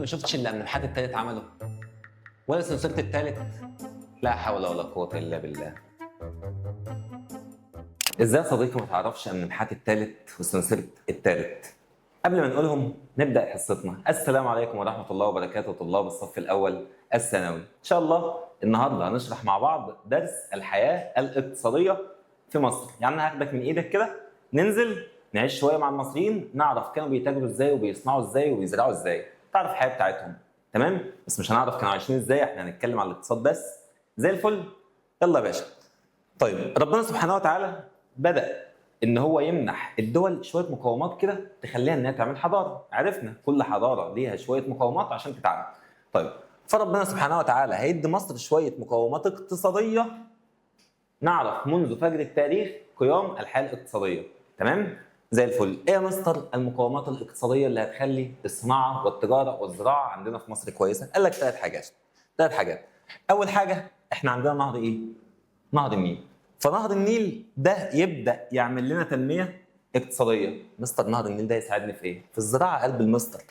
شفتش اللي النحات التالت عمله ولا سلسلة التالت. لا حول ولا قوة إلا بالله. ازاي يا صديقي ما تعرفش ان النحات التالت وسلسلة التالت؟ قبل ما نقولهم نبدأ حصتنا. السلام عليكم ورحمة الله وبركاته طلاب الصف الأول الثانوي. إن شاء الله النهارده هنشرح مع بعض درس الحياة الاقتصادية في مصر. يعني أنا هاخدك من إيدك كده ننزل نعيش شوية مع المصريين، نعرف كانوا بيتاجروا إزاي وبيصنعوا إزاي وبيزرعوا إزاي، تعرف الحياة بتاعتهم. تمام؟ بس مش هنعرف كانوا عايشين إزاي، إحنا هنتكلم على الاقتصاد بس. زي الفل؟ يلا يا باشا. طيب ربنا سبحانه وتعالى بدأ ان هو يمنح الدول شويه مقومات كده تخليها انها تعمل حضاره. عرفنا كل حضاره ليها شويه مقومات عشان تتعامل. طيب فربنا سبحانه وتعالى هيدي مصر شويه مقومات اقتصاديه نعرف منذ فجر التاريخ قيام الحياه الاقتصاديه. تمام؟ زي الفل. ايه يا مستر المقومات الاقتصاديه اللي هتخلي الصناعه والتجاره والزراعه عندنا في مصر كويسه؟ قال لك ثلاث حاجات. اول حاجه احنا عندنا نهر ايه؟ نهر النيل. فنهر النيل ده يبدا يعمل لنا تنميه اقتصاديه. مستر نهر النيل ده يساعدني في ايه؟ في الزراعه قلب المستر.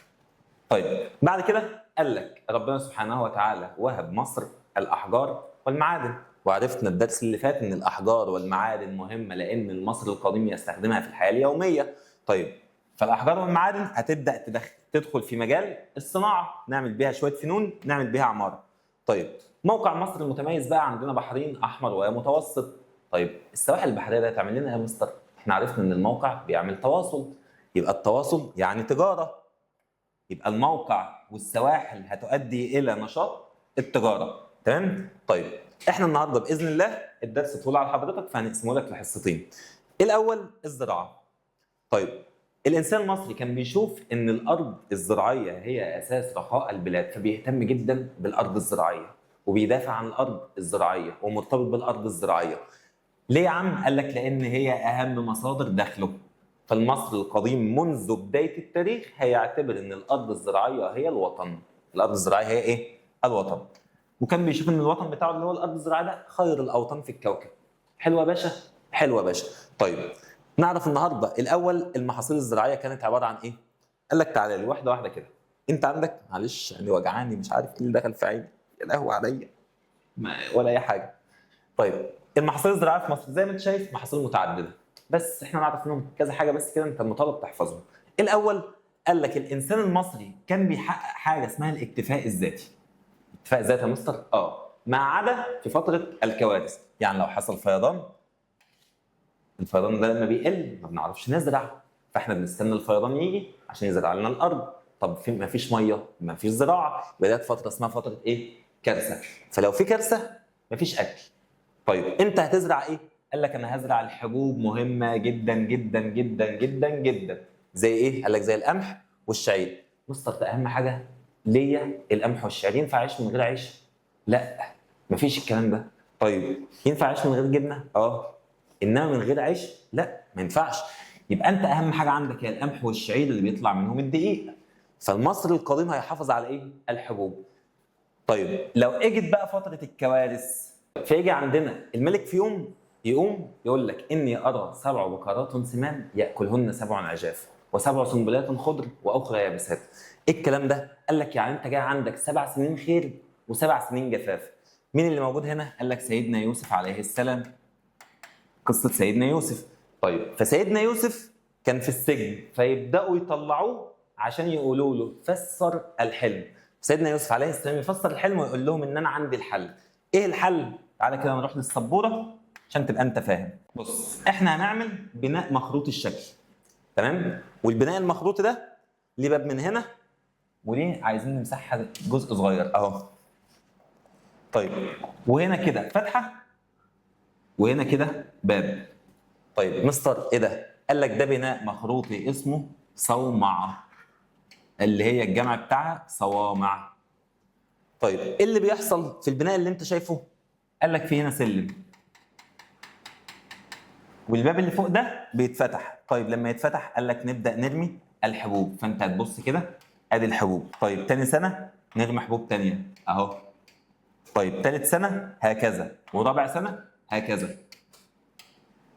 طيب بعد كده قال لك ربنا سبحانه وتعالى وهب مصر الاحجار والمعادن، وعرفنا الدرس اللي فات ان الاحجار والمعادن مهمه لان المصري القديم يستخدمها في الحياه اليوميه. طيب فالاحجار والمعادن هتبدا تدخل في مجال الصناعه، نعمل بيها شويه فنون، نعمل بيها عماره. طيب موقع مصر المتميز بقى عندنا بحرين احمر ومتوسط. طيب السواحل البحريه ده هتعمل لنا ايه يا مستر؟ احنا عرفنا ان الموقع بيعمل تواصل، يبقى التواصل يعني تجاره، يبقى الموقع والسواحل هتؤدي الى نشاط التجاره. تمام؟ طيب احنا النهارده باذن الله الدرس طول على حضرتك فهنقسمه لك لحصتين. الاول الزراعه. طيب الانسان المصري كان بيشوف ان الارض الزراعيه هي اساس رخاء البلاد، فبيهتم جدا بالارض الزراعيه وبيدافع عن الارض الزراعيه ومرتبط بالارض الزراعيه. ليه يا عم؟ قال لك لان هي اهم مصادر دخله. فالمصري القديم منذ بدايه التاريخ هيعتبر ان الارض الزراعيه هي الوطن. الارض الزراعيه هي ايه؟ الوطن. وكان بيشوف ان الوطن بتاعه اللي هو الارض الزراعيه ده خير الاوطان في الكوكب. حلوه يا باشا؟ حلوه يا باشا. طيب نعرف النهارده الاول المحاصيل الزراعيه كانت عباره عن ايه؟ قال لك تعالى لي واحده واحده كده. انت عندك معلش يعني وجعاني مش عارف ايه اللي دخل في عيني، يا لهوي عليا، ولا اي حاجه. طيب المحاصيل الزراعيه في مصر زي ما انت شايف محاصيل متعدده، بس احنا نعرف منهم كذا حاجه بس كده انت المطالب تحفظهم. الاول قال لك الانسان المصري كان بيحقق حاجه اسمها الاكتفاء الذاتي. اكتفاء ذاتي يا مستر؟ ما عدا في فتره الكوارث. يعني لو حصل فيضان، الفيضان ده لما بيقل ما بنعرفش نزرع، فاحنا بنستنى الفيضان يجي عشان يزرع لنا الارض. طب في ما فيش ميه، ما فيش زراعه، بدات فتره اسمها فتره ايه؟ كارثه. فلو في كارثه ما فيش اكل. طيب انت هتزرع ايه؟ قال لك انا هزرع الحبوب مهمه جدا جدا جدا جدا جدا. زي ايه؟ قال لك زي القمح والشعير. مستر ده اهم حاجه ليا القمح والشعير، ينفع اعيش من غير عيش؟ لا مفيش الكلام ده. طيب ينفع اعيش من غير جبنه؟ انما من غير عيش لا ما ينفعش. يبقى انت اهم حاجه عندك هي القمح والشعير اللي بيطلع منهم الدقيق. فالمصري القديم هيحافظ على ايه؟ الحبوب. طيب لو اجت بقى فتره الكوارث، فيجي عندنا الملك في يوم يقوم يقول لك اني ارى 7 بقرات سمان ياكلهن 7 عجاف و7 سنبلات خضر واخرى يابسات. ايه الكلام ده؟ قال لك يعني انت جاي عندك 7 سنين خير و7 سنين جفاف. مين اللي موجود هنا؟ قال لك سيدنا يوسف عليه السلام. قصه سيدنا يوسف. طيب فسيدنا يوسف كان في السجن فيبداوا يطلعوه عشان يقولوا له فسر الحلم. سيدنا يوسف عليه السلام يفسر الحلم ويقول لهم ان انا عندي الحل. ايه الحل؟ تعالى كده نروح للسبوره عشان تبقى انت فاهم. بص احنا هنعمل بناء مخروط الشكل. تمام؟ والبناء المخروطي ده ليه باب من هنا وليه عايزين نمسحها جزء صغير اهو. طيب وهنا كده فتحه وهنا كده باب. طيب مستر ايه ده؟ قال لك ده بناء مخروطي اسمه صومعه، اللي هي الجمع بتاعها صوامع. طيب ايه اللي بيحصل في البناء اللي انت شايفه؟ قال لك في هنا سلم والباب اللي فوق ده بيتفتح. طيب لما يتفتح قال لك نبدا نرمي الحبوب، فانت هتبص كده ادي الحبوب. طيب تاني سنه نرمي حبوب تانيه اهو. طيب تالت سنه هكذا، ورابع سنه هكذا.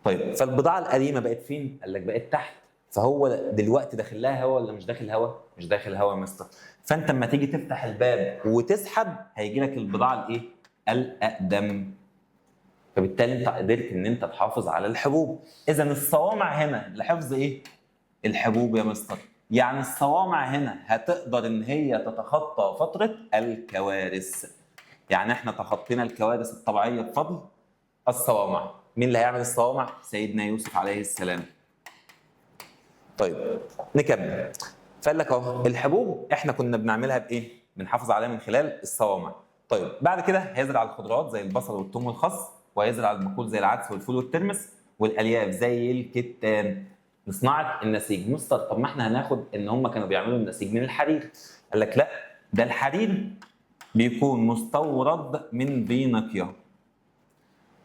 طيب فالبضاعه القديمه بقت فين؟ قال لك بقت تحت فهو دلوقتي داخل لها هوا ولا مش داخل هوا؟ مش داخل هوا يا مستر. فانت اما تيجي تفتح الباب وتسحب هيجي لك البضاعه الايه؟ الاقدم. فبالتالي انت قدرت ان انت تحافظ على الحبوب. اذا الصوامع هنا لحفظ ايه؟ الحبوب يا مستر. يعني الصوامع هنا هتقدر ان هي تتخطى فتره الكوارث. يعني احنا تخطينا الكوارث الطبيعيه بفضل الصوامع. مين اللي هيعمل الصوامع؟ سيدنا يوسف عليه السلام. طيب نكمل. فقال لك اهو الحبوب احنا كنا بنعملها بايه؟ بنحافظ عليها من خلال الصوامع. طيب بعد كده هيزرع الخضروات زي البصل والثوم والخس، وهيزرع البقول زي العدس والفول والترمس، والالياف زي الكتان لصناعه النسيج. مستر طب ما احنا هناخد ان هم كانوا بيعملوا النسيج من الحرير. قال لك لا، ده الحرير بيكون مستورد من فينيقيا.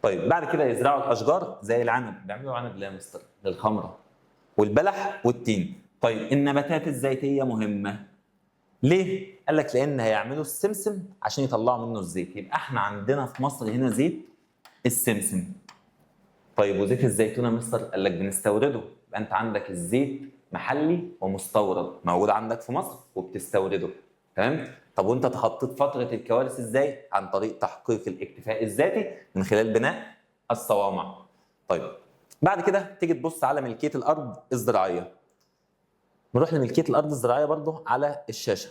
طيب بعد كده يزرعوا الاشجار زي العنب. بيعملوا عنب ليه يا مستر؟ للخمره والبلح والتين. طيب النباتات الزيتيه مهمه ليه؟ قال لك لان هيعملوا السمسم عشان يطلعوا منه الزيت. يبقى احنا عندنا في مصر هنا زيت السمسم. طيب وزيت الزيتون يا مستر؟ قال لك بنستورده. يبقى انت عندك الزيت محلي ومستورد موجود عندك في مصر وبتستورده. تمام؟ طب وانت تخطيت فتره الكوارث ازاي؟ عن طريق تحقيق الاكتفاء الذاتي من خلال بناء الصوامع. طيب بعد كده تيجي تبص على ملكيه الارض الزراعيه. نروح لملكيه الارض الزراعيه برضه على الشاشه.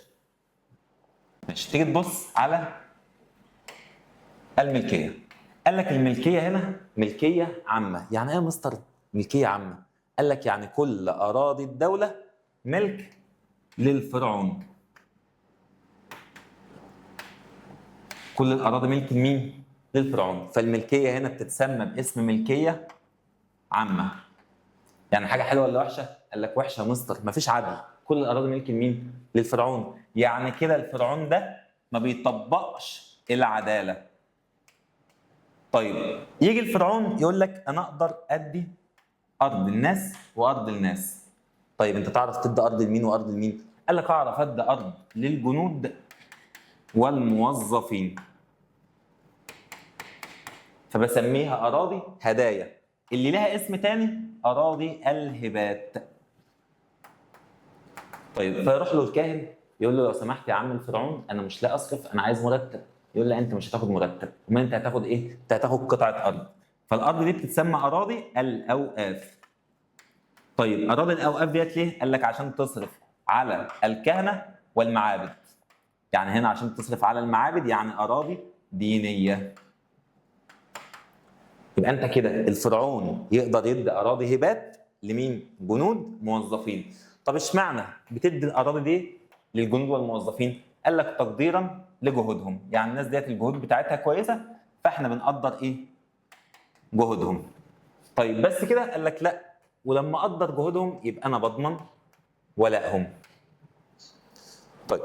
ماشي، تيجي تبص على الملكيه. قال لك الملكيه هنا ملكيه عامه. يعني ايه يا مستر ملكيه عامه؟ قال لك يعني كل اراضي الدوله ملك للفرعون. كل الاراضي ملك لمين؟ للفرعون. فالملكيه هنا بتتسمى باسم ملكيه عامه. يعني حاجه حلوه ولا وحشه؟ قال لك وحشه يا مستر، مفيش عدل. كل الاراضي ملك لمين؟ للفرعون. يعني كده الفرعون ده ما بيطبقش العداله. طيب يجي الفرعون يقول لك انا اقدر ادي ارض الناس وارض الناس. طيب انت تعرف تدي ارض لمين وارض لمين؟ قال لك اعرف ادي ارض للجنود والموظفين، فبسميها اراضي هدايا. اللي لها اسم تاني اراضي الهبات. طيب فيروح له الكاهن يقول له لو سمحت يا عم الفرعون انا مش لاقي اصرف، انا عايز مرتب. يقول له انت مش هتاخد مرتب، امال انت هتاخد ايه؟ انت هتاخد قطعه ارض. فالارض دي بتتسمى اراضي الاوقاف. طيب اراضي الاوقاف ديت ليه؟ قال لك عشان تصرف على الكهنه والمعابد. يعني هنا عشان تصرف على المعابد يعني اراضي دينيه. يبقى انت كده الفرعون يقدر يدي اراضي هبات لمين؟ جنود موظفين. طب اشمعنى بتدي الاراضي دي للجنود والموظفين؟ قال لك تقديرا لجهودهم. يعني الناس ديت الجهود بتاعتها كويسه فاحنا بنقدر ايه؟ جهودهم. طيب بس كده؟ قال لك لا، ولما اقدر جهودهم يبقى انا بضمن ولائهم. طيب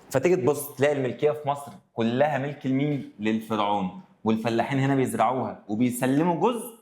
فتيجي تبص تلاقي الملكيه في مصر كلها ملك لمين؟ للفرعون. والفلاحين هنا بيزرعوها وبيسلموا جزء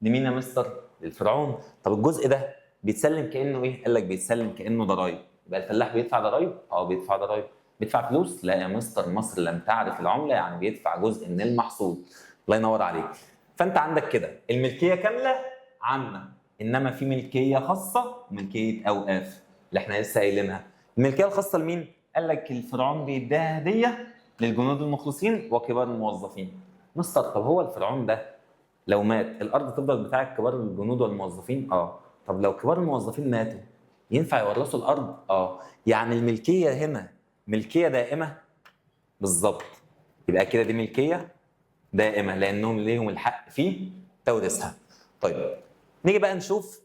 لمين يا مستر؟ للفرعون. طب الجزء ده بيتسلم كانه ايه؟ قال لك بيتسلم كانه ضرايب. يبقى الفلاح بيدفع ضرايب؟ اه بيدفع ضرايب. بيدفع فلوس؟ لا يا مستر، مصر لم تعرف العمله، يعني بيدفع جزء من المحصول. الله ينور عليك. فانت عندك كده الملكيه كامله عامه، انما في ملكيه خاصه وملكيه اوقاف اللي احنا لسه قايلينها. الملكيه الخاصه لمين؟ قال لك الفرعون بيديها هديه للجنود المخلصين وكبار الموظفين. مستر طب هو الفرعون ده لو مات الارض تفضل بتاعت كبار الجنود والموظفين؟ اه. طب لو كبار الموظفين ماتوا ينفع يورثوا الارض؟ اه. يعني الملكيه هنا ملكيه دائمه. بالظبط. يبقى كده دي ملكيه دائمه لانهم ليهم الحق في توريثها. طيب نيجي بقى نشوف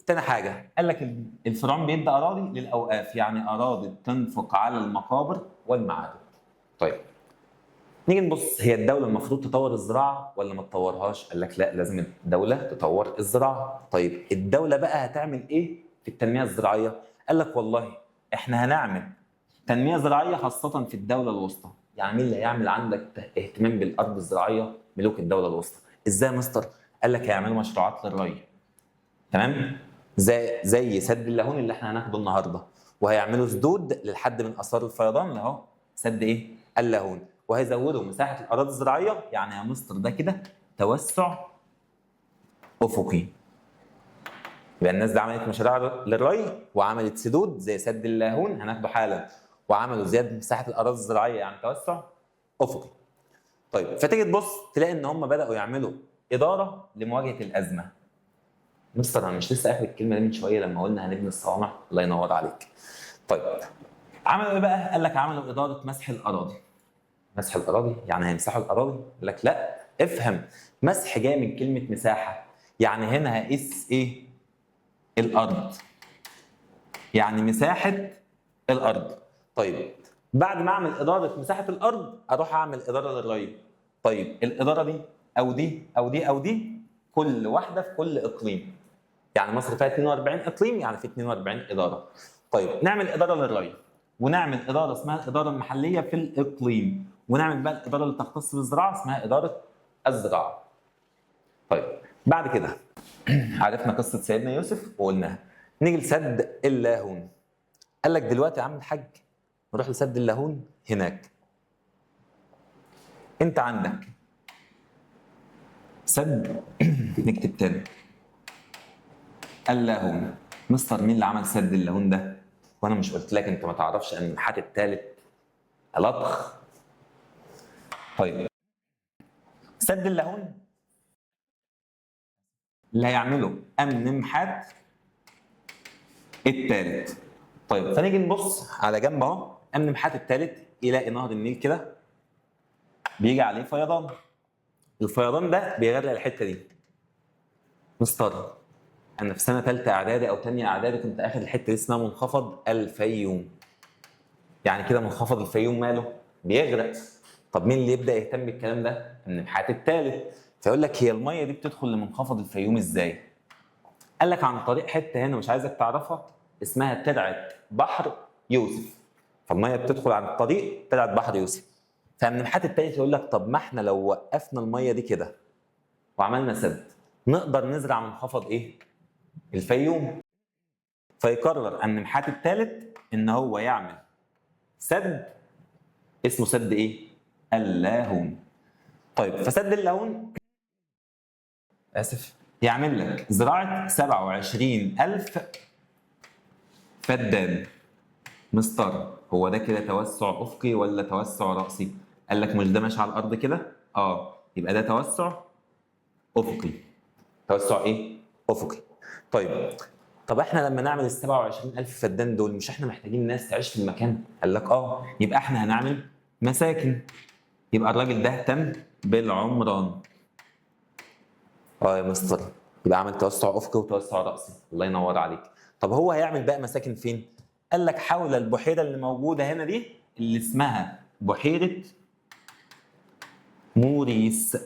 تاني حاجه. قال لك الفرعون بيدي اراضي للاوقاف، يعني اراضي تنفق على المقابر والمعابد. طيب نيجي نبص، هي الدولة المفروض تطور الزراعة ولا ما تطورهاش؟ قال لك لا، لازم الدولة تطور الزراعة. طيب الدولة بقى هتعمل ايه في التنمية الزراعية؟ قال لك والله احنا هنعمل تنمية زراعية خاصة في الدولة الوسطى. يعني مين اللي هيعمل عندك اهتمام بالأرض الزراعية؟ ملوك الدولة الوسطى. ازاي يا مستر؟ قال لك هيعملوا مشروعات للري. تمام؟ زي سد اللاهون اللي احنا هناخده النهارده، وهيعملوا سدود للحد من اثار الفيضان اللي اهو سد ايه؟ اللاهون، وهيزودوا مساحه الاراضي الزراعيه. يعني يا مستر ده كده توسع افقي. يبقى الناس دي عملت مشاريع للري وعملت سدود زي سد اللاهون هناخده حالا، وعملوا زياده مساحه الاراضي الزراعيه يعني توسع افقي. طيب فتيجي تبص تلاقي ان هم بداوا يعملوا اداره لمواجهه الازمه. مستر انا مش لسه قايل الكلمه دي من شويه لما قلنا هنبني الصوامع؟ الله ينور عليك. طيب عملوا ايه بقى؟ قال لك عملوا اداره مسح الاراضي. مسح الاراضي يعني هيمسحوا الاراضي؟ قال لك لا، افهم، مسح جاي من كلمه مساحه، يعني هنا هقيس ايه؟ الارض، يعني مساحه الارض. طيب بعد ما اعمل اداره مساحه الارض اروح اعمل اداره للري. طيب الاداره دي او دي او دي او دي كل واحده في كل اقليم، يعني مصر فيها 42 اقليم يعني في 42 اداره. طيب نعمل اداره للري، ونعمل اداره اسمها الاداره المحليه في الاقليم، ونعمل بقى الاداره اللي تختص بالزراعه اسمها اداره الزراعه. طيب بعد كده عرفنا قصه سيدنا يوسف وقلناها، نيجي لسد اللاهون. قال لك دلوقتي يا عم الحاج نروح لسد اللاهون هناك. انت عندك سد نكتب تاني اللاهون. مستر مين اللي عمل سد اللاهون ده؟ وانا مش قلت لك انت ما تعرفش ان النحات الثالث لطخ؟ طيب سد اللاهون اللي هيعمله امن محات الثالث. طيب فنيجي نبص على جنب اهو، امن محات الثالث يلاقي نهر النيل كده بيجي عليه فيضان، الفيضان ده بيغرق الحته دي. مستر انا في سنه ثالثه اعدادي او ثانيه اعدادي كنت اخد الحته دي اسمها منخفض الفيوم. يعني كده منخفض الفيوم ماله؟ بيغرق. طب مين اللي يبدا يهتم بالكلام ده؟ امن محات الثالث. فيقول لك هي الميه دي بتدخل لمنخفض الفيوم ازاي؟ قال لك عن طريق حته هنا مش عايزك تعرفها اسمها ترعه بحر يوسف. فالميه بتدخل عن طريق ترعه بحر يوسف. فمن محات التالت يقول لك طب ما احنا لو وقفنا الميه دي كده وعملنا سد نقدر نزرع منخفض ايه؟ الفيوم. فيقرر ان محات التالت ان هو يعمل سد اسمه سد ايه؟ اللاهون. طيب فسد اللاهون اسف يعمل لك زراعه 27,000 فدان. مستر هو ده كده توسع افقي ولا توسع راسي؟ قال لك مش ده ماشي على الارض كده؟ يبقى ده توسع افقي. توسع ايه؟ افقي. طب احنا لما نعمل ال 27,000 فدان دول مش احنا محتاجين ناس تعيش في المكان؟ قال لك يبقى احنا هنعمل مساكن. يبقى الراجل ده اهتم بالعمران. يا مستر يبقى عمل توسع افقي وتوسع راسي، الله ينور عليك. طب هو هيعمل بقى مساكن فين؟ قال لك حول البحيره اللي موجوده هنا دي اللي اسمها بحيره موريس.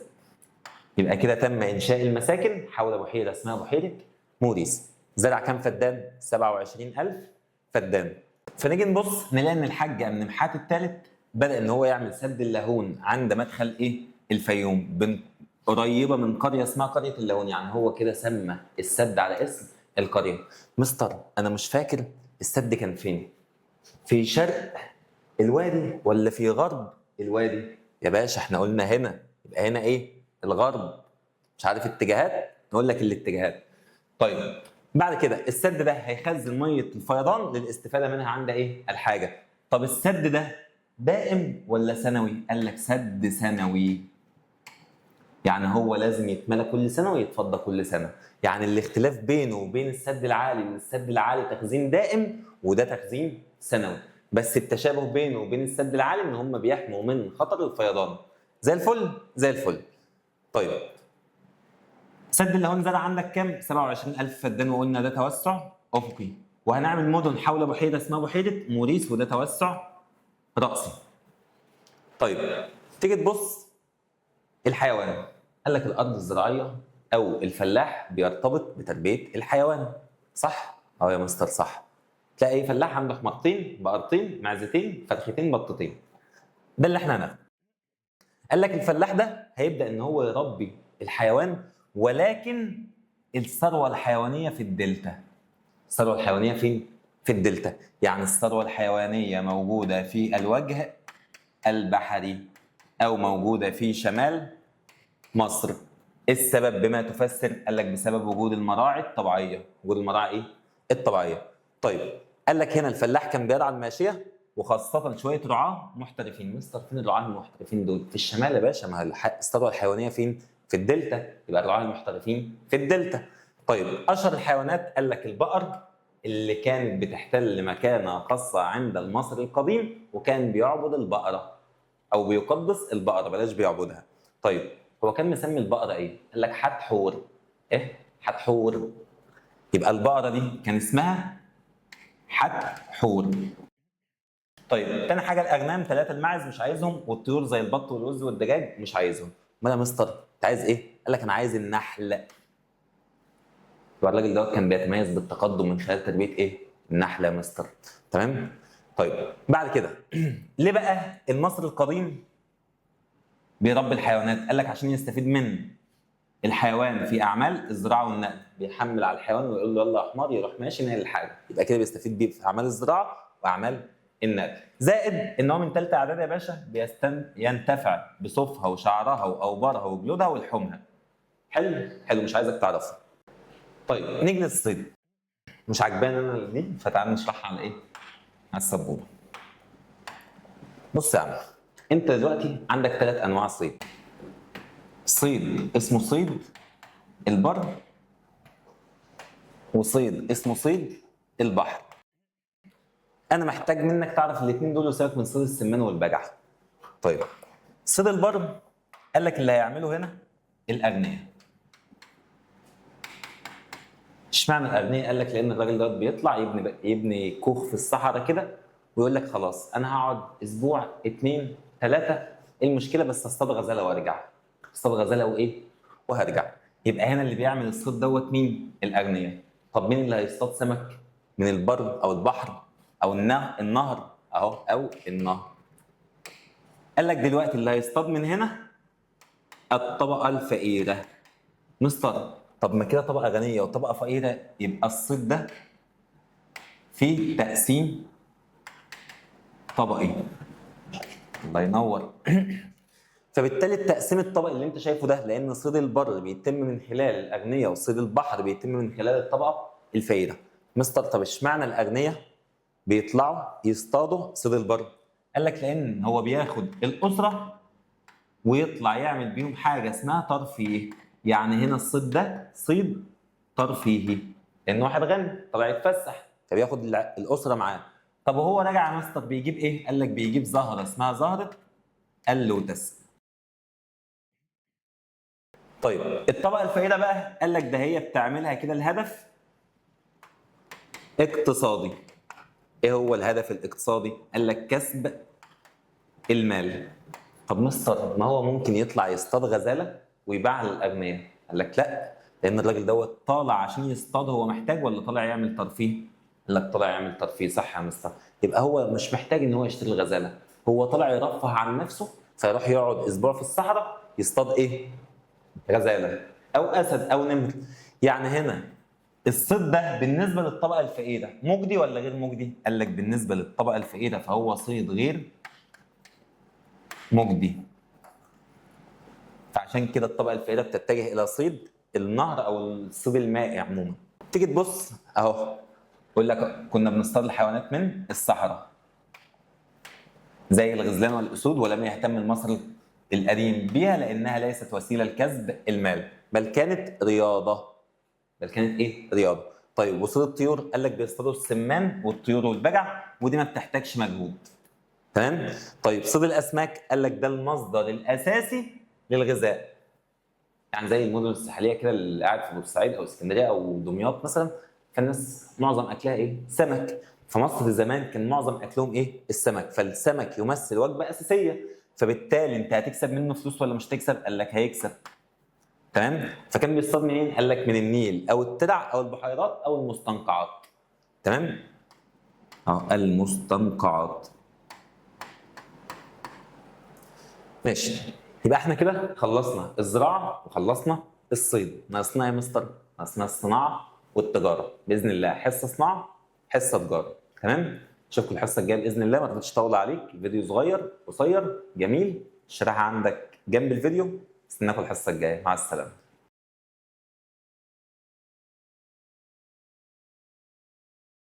يبقى كده تم انشاء المساكن حول بحيره اسمها بحيره موريس. زرع كام فدان؟ 27,000 فدان. فنيجي نبص نلاقي ان الحاج امن محات الثالث بدا ان هو يعمل سد اللاهون عند مدخل ايه؟ الفيوم، قريبه من قريه اسمها قريه اللاهون، يعني هو كده سمى السد على اسم القريه. مستر انا مش فاكر السد كان فين؟ في شرق الوادي ولا في غرب الوادي؟ يا باشا احنا قلنا هنا، يبقى هنا ايه؟ الغرب. مش عارف اتجاهات؟ نقول لك الاتجاهات. طيب بعد كده السد ده هيخزن ميه الفيضان للاستفاده منها عند ايه؟ الحاجه. طب السد ده دائم ولا سنوي؟ قال لك سد سنوي. يعني هو لازم يتملى كل سنه ويتفضى كل سنه. يعني الاختلاف بينه وبين السد العالي ان السد العالي تخزين دائم وده تخزين سنوي، بس التشابه بينه وبين السد العالي ان هم بيحموا من خطر الفيضان. زي الفل زي الفل. طيب سد اللاهون زرع عندك كام؟ 27,000 فدان وقلنا ده توسع افقي، وهنعمل مدن حول بحيره اسمها بحيره موريس وده توسع راسي. طيب تيجي تبص الحيوان. قال لك الارض الزراعيه او الفلاح بيرتبط بتربيه الحيوان، صح؟ يا مستر صح. تلاقي ايه؟ فلاح عنده حمارتين، بقرتين، معزتين، فرختين، بطتين. ده اللي احنا هناخده. قال لك الفلاح ده هيبدا ان هو يربي الحيوان، ولكن الثروه الحيوانيه في الدلتا. الثروه الحيوانيه فين؟ في الدلتا. يعني الثروه الحيوانيه موجوده في الوجه البحري او موجوده في شمال مصر. ايه السبب بما تفسر؟ قال لك بسبب وجود المراعي الطبيعيه. وجود المراعي ايه؟ الطبيعيه. طيب قال لك هنا الفلاح كان بيرعى الماشيه وخاصه شويه رعاه محترفين. مستر فين الرعاه المحترفين دول؟ في الشمال يا باشا، ما هي الثروه الحيوانيه فين؟ في الدلتا، يبقى الرعاه المحترفين في الدلتا. طيب اشهر الحيوانات قال لك البقر اللي كانت بتحتل مكانه خاصه عند المصري القديم، وكان بيعبد البقره او بيقدس البقره، بلاش بيعبدها. طيب هو كان مسمي البقره ايه؟ قال لك حتحور. ايه؟ حتحور. يبقى البقره دي كان اسمها حتحور. طيب تاني حاجه الاغنام ثلاثه، الماعز مش عايزهم، والطيور زي البط والوز والدجاج مش عايزهم. امال يا مستر انت عايز ايه؟ قال لك انا عايز النحل. يبقى الراجل دوت كان بيتميز بالتقدم من خلال تربيه ايه؟ النحل يا مستر. تمام؟ طيب بعد كده ليه بقى المصري القديم بيربي الحيوانات؟ قال لك عشان يستفيد من الحيوان في اعمال الزراعه والنقل. بيحمل على الحيوان ويقول له يلا يا حمار، يروح ماشي نقل الحاجه، يبقى كده بيستفيد بيه في اعمال الزراعه واعمال النقل. زائد ان هو من ثالثه اعدادي يا باشا ينتفع بصوفها وشعرها واوبارها وجلودها ولحومها. حلو حلو، مش عايزك تعرفها. طيب نيجي للصيد. مش عجباني انا دي، فتعال نشرحها على ايه؟ على السبوره. بص يا عم، انت دلوقتي عندك ثلاث انواع صيد. صيد اسمه صيد البر، وصيد اسمه صيد البحر. انا محتاج منك تعرف الاثنين دول وسيبك من صيد السمان والبجع. طيب صيد البر قال لك اللي هيعمله هنا الاغنياء. اشمعنى الاغنياء؟ قال لك لان الراجل دوت بيطلع يبني كوخ في الصحراء كده، ويقول لك خلاص انا هقعد اسبوع 2 3، ايه المشكله بس اصطاد غزاله وارجع. اصطاد غزاله وايه؟ وهرجع. يبقى هنا اللي بيعمل الصيد دوت مين؟ الاغنياء. طب مين اللي هيصطاد سمك من البر او البحر او النهر اهو، او النهر؟ قال لك دلوقتي اللي هيصطاد من هنا الطبقه الفقيره. مستر طب ما كده طبقه غنيه وطبقه فقيره، يبقى الصيد ده فيه تقسيم طبقي. الله ينور. فبالتالي التقسيم الطبقي اللي انت شايفه ده، لان صيد البر بيتم من خلال الاغنياء وصيد البحر بيتم من خلال الطبقه الفقيره. مستر طب اشمعنى الاغنياء بيطلعوا يصطادوا صيد البر؟ قال لك لان هو بياخد الاسره ويطلع يعمل بيهم حاجه اسمها ترفيه. يعني هنا الصيد ده صيد ترفيهي، لان واحد غني طلع يتفسح فبياخد الاسره معاه. طب وهو راجع يا مستر بيجيب ايه؟ قال لك بيجيب زهره اسمها زهره اللوتس. طيب الطبقه الفقيره بقى قال لك ده هي بتعملها كده الهدف اقتصادي. ايه هو الهدف الاقتصادي؟ قال لك كسب المال. طب مستر ما هو ممكن يطلع يصطاد غزاله ويبيعها للاغنياء. قال لك لا، لان الراجل دوت طالع عشان يصطاد، هو محتاج ولا طالع يعمل ترفيه؟ قال لك طالع يعمل ترفيه. صح يا مستر. يبقى هو مش محتاج ان هو يشتري الغزاله، هو طالع يرفه عن نفسه، فيروح يقعد اسبوع في الصحراء يصطاد ايه؟ غزاله او اسد او نمر. يعني هنا الصيد ده بالنسبه للطبقه الفقيره مجدي ولا غير مجدي؟ قال لك بالنسبه للطبقه الفقيره فهو صيد غير مجدي. فعشان كده الطبقه الفقيره بتتجه الى صيد النهر او الصيد المائي عموما. تيجي تبص اهو، يقول لك كنا بنصطاد الحيوانات من الصحراء زي الغزلان والاسود، ولم يهتم المصري القديم بها لانها ليست وسيله لكسب المال، بل كانت رياضه. بل كانت ايه؟ رياضه. طيب وصيد الطيور قال لك بيصطادوا السمان والطيور والبجع، ودي ما بتحتاجش مجهود. تمام؟ طيب صيد الاسماك قال لك ده المصدر الاساسي للغذاء. يعني زي المدن الساحليه كده اللي قاعد في بورسعيد او اسكندريه او دمياط مثلا، فالناس معظم اكلها ايه؟ سمك. فمصر زمان كان معظم اكلهم ايه؟ السمك، فالسمك يمثل وجبه اساسيه، فبالتالي انت هتكسب منه فلوس ولا مش هتكسب؟ قال لك هيكسب. تمام؟ فكان بيصطاد منين؟ قال لك من النيل او الترع او البحيرات او المستنقعات. تمام؟ المستنقعات. ماشي. يبقى احنا كده خلصنا الزراعه وخلصنا الصيد. ناقصنا يا مستر؟ ناقصنا الصناعه والتجاره. باذن الله حصه صناعه حصه تجاره. تمام؟ اشوفكم الحصه الجايه باذن الله. ما تبقاش طول عليك، الفيديو صغير قصير جميل، الشريحه عندك جنب الفيديو. استناكم الحصه الجايه. مع السلامه.